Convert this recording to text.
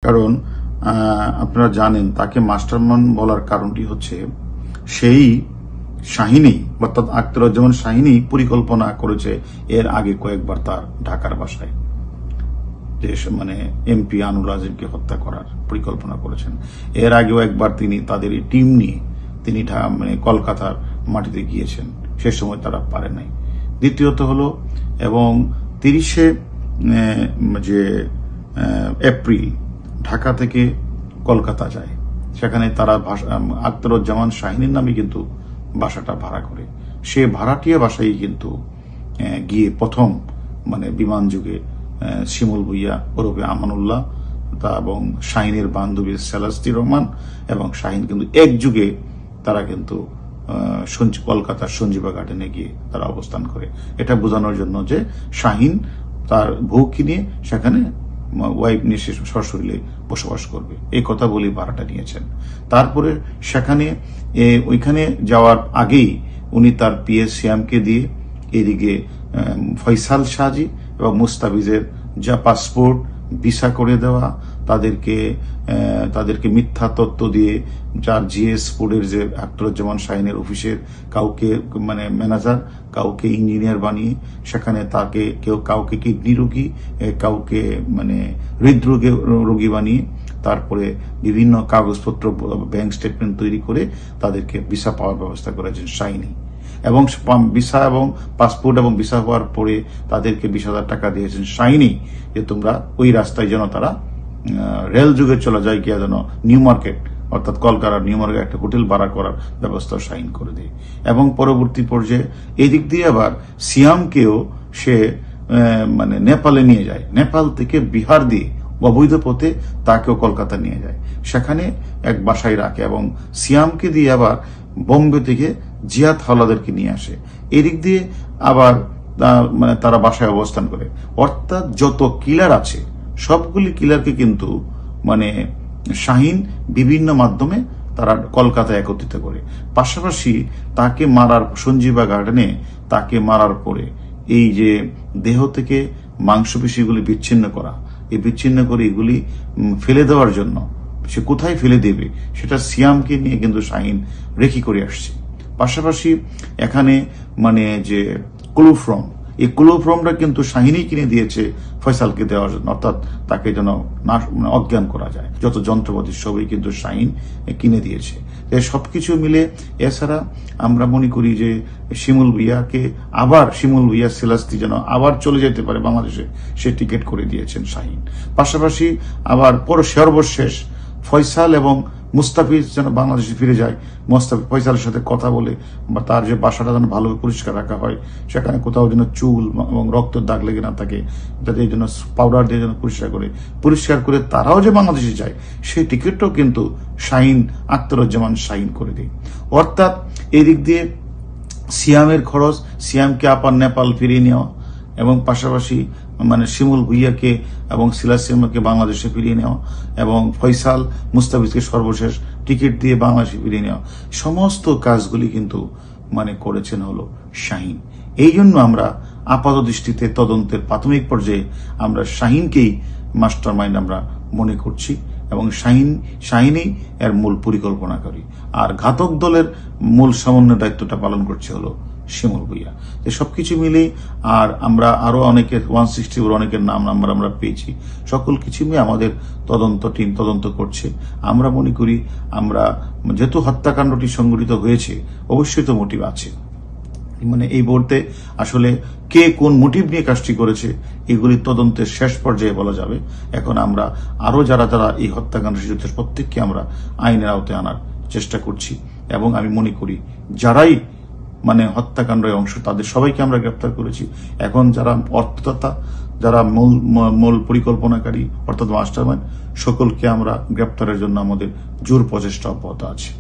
কারণ আপনারা জানেন তাকে মাস্টারমাইন্ড বলার কারণটি হচ্ছে সেই শাহিনী অর্থাৎ আখতারুজ্জামান শাহিনী পরিকল্পনা করেছে এর আগে কয়েকবার তার ঢাকার বাসায় যে এমপি আনোয়ার আজিমকে হত্যা করার পরিকল্পনা করেছেন। এর আগেও একবার তিনি তাদের টিম নিয়ে তিনি কলকাতার মাটিতে গিয়েছেন, সে সময় তারা পারে নাই। দ্বিতীয়ত হলো এবং 30 এপ্রিল ঢাকা থেকে কলকাতা যায়, সেখানে তারা আখতারুজ্জামান শাহিনীর নামে কিন্তু বাসাটা ভাড়া করে, সে ভাড়াটিয়া বাসায় কিন্তু গিয়ে প্রথম বিমান যুগে শিমুল ভুইয়া ওরফে আমানুল্লাহ এবং শাহিনের বান্ধবী সেলাস্তি রহমান এবং শাহিন কিন্তু এক যুগে তারা কিন্তু কলকাতার সঞ্জীবা গার্ডেনে গিয়ে তারা অবস্থান করে। এটা বোঝানোর জন্য যে শাহিন তার বউকে নিয়ে সেখানে ওয়াইফ নিয়ে সশরীরে বসবাস করবে, এই কথা বলে ভাড়াটা নিয়েছেন। তারপরে ওইখানে যাওয়ার আগেই উনি তার পিএস সিয়ামকে দিয়ে এদিকে ফয়সাল শাহজি এবং মুস্তাফিজের যা পাসপোর্ট ভিসা করে দেওয়া, তাদেরকে মিথ্যা তথ্য দিয়ে যার জিএস ফুডের যে আখতারুজ্জামান শাহিনের অফিসের কাউকে ম্যানেজার, কাউকে ইঞ্জিনিয়ার বানিয়ে সেখানে তাকে কাউকে কিডনি রোগী, কাউকে হৃদরোগের রোগী বানিয়ে তারপরে বিভিন্ন কাগজপত্র ব্যাংক স্টেটমেন্ট তৈরি করে তাদেরকে ভিসা পাওয়ার ব্যবস্থা করেছেন শাহিনী। এবং ভিসা এবং পাসপোর্ট এবং ভিসা হওয়ার পরে তাদেরকে 20,000 টাকা দিয়েছেন শাহিনী যে তোমরা ওই রাস্তায় যেন তারা রেল যুগে চলে যায়, গিয়া যেন নিউ মার্কেট অর্থাৎ কলকাতার নিউ মার্কেট একটা হোটেল ভাড়া করার ব্যবস্থা শাহিন করে দেয়। এবং পরবর্তী পর্যায়ে এদিক দিয়ে আবার সিয়ামকেও সে নেপালে নিয়ে যায়, নেপাল থেকে বিহার দিয়ে অবৈধ পথে তাকেও কলকাতা নিয়ে যায়, সেখানে এক বাসায় রাখে এবং সিয়ামকে দিয়ে আবার বোম্বে থেকে জিয়াদ হাওলাদারকে নিয়ে আসে। এদিক দিয়ে আবার তারা বাসায় অবস্থান করে। অর্থাৎ যত কিলার আছে সবগুলি কিলারকে কিন্তু শাহিন বিভিন্ন মাধ্যমে তারা কলকাতায় একত্রিত করে। পাশাপাশি তাকে মারার সঞ্জীবা গার্ডেনে তাকে মারার পরে এই যে দেহ থেকে মাংসপেশিগুলি বিচ্ছিন্ন করা, এই বিচ্ছিন্ন করে এগুলি ফেলে দেওয়ার জন্য সে কোথায় ফেলে দেবে সেটা সিয়ামকে নিয়ে কিন্তু শাহিন রেখি করে আসছে। পাশাপাশি এখানে যে ক্লোফ্রম, এই ক্লোফ্রমটা কিন্তু শাহিনী কিনে দিয়েছে ফয়সালকে দেওয়ার জন্য, অর্থাৎ তাকে যেন অজ্ঞান করা যায়। যত যন্ত্রপাতি সবই কিন্তু শাহিন কিনে দিয়েছে। সবকিছু মিলে এছাড়া আমরা মনে করি যে শিমুল ভুইয়া সেলাস্তি যেন আবার চলে যেতে পারে বাংলাদেশে, সে টিকিট করে দিয়েছেন শাহিন। পাশাপাশি আবার সর্বশেষ ফয়সাল এবং মুস্তাফিজ যেন বাংলাদেশে ফিরে যায়, ফয়সালের সাথে কথা বলে বা তার যে বাসাটা যেন ভালোভাবে পরিষ্কার রাখা হয়, সেখানে কোথাও যেন চুল এবং রক্তের দাগ লেগে না থাকে, যাতে এই জন্য পাউডার দিয়ে যেন পরিষ্কার করে তারাও যে বাংলাদেশে যায় সেই টিকিটটাও কিন্তু আখতারুজ্জামান শাহিন করে দেয়। অর্থাৎ এই দিক দিয়ে সিয়ামের খরচ, সিয়ামকে আপার নেপাল ফিরিয়ে নেওয়া এবং পাশাপাশি শিমুল ভুইয়াকে এবং সিলাসিয়ামকে বাংলাদেশে ফিরিয়ে নেওয়া এবং ফয়সাল মুস্তাফিজকে সর্বশেষ টিকিট দিয়ে বাংলাদেশে ফিরিয়ে নেওয়া, সমস্ত কাজগুলি কিন্তু করেছেন হলো শাহিন। এই জন্য আমরা আপাত দৃষ্টিতে তদন্তের প্রাথমিক পর্যায়ে আমরা শাহিনকেই মাস্টার মাইন্ড আমরা মনে করছি এবং শাহিনই এর মূল পরিকল্পনাকারী, আর ঘাতক দলের মূল সমন্বয় দায়িত্বটা পালন করছে হলো শিমুল ভুইয়া। সবকিছু মিলে আর আমরা আরো অনেকের 164 অনেকের নাম আমরা পেয়েছি, সকল কিছু মিলে আমাদের টিম তদন্ত করছে। আমরা মনে করি আমরা যেহেতু হত্যাকাণ্ডটি সংঘটিত হয়েছে অবশ্যই তো মোটিভ আছে, এই মুহূর্তে আসলে কে কোন মোটিভ নিয়ে কাজটি করেছে এগুলি তদন্তের শেষ পর্যায়ে বলা যাবে। এখন আমরা আরো যারা এই হত্যাকাণ্ড শিশুদের প্রত্যেককে আমরা আইনের আওতায় আনার চেষ্টা করছি এবং আমি মনে করি যারাই হত্যাকাণ্ডের অংশ তাদের সবাইকে আমরা গ্রেপ্তার করেছি। এখন যারা অর্থদাতা, যারা মূল পরিকল্পনাকারী অর্থাৎ মাস্টারমাইন্ড, সকলকে আমরা গ্রেপ্তারের জন্য আমাদের জোর প্রচেষ্টা অব্যাহত আছে।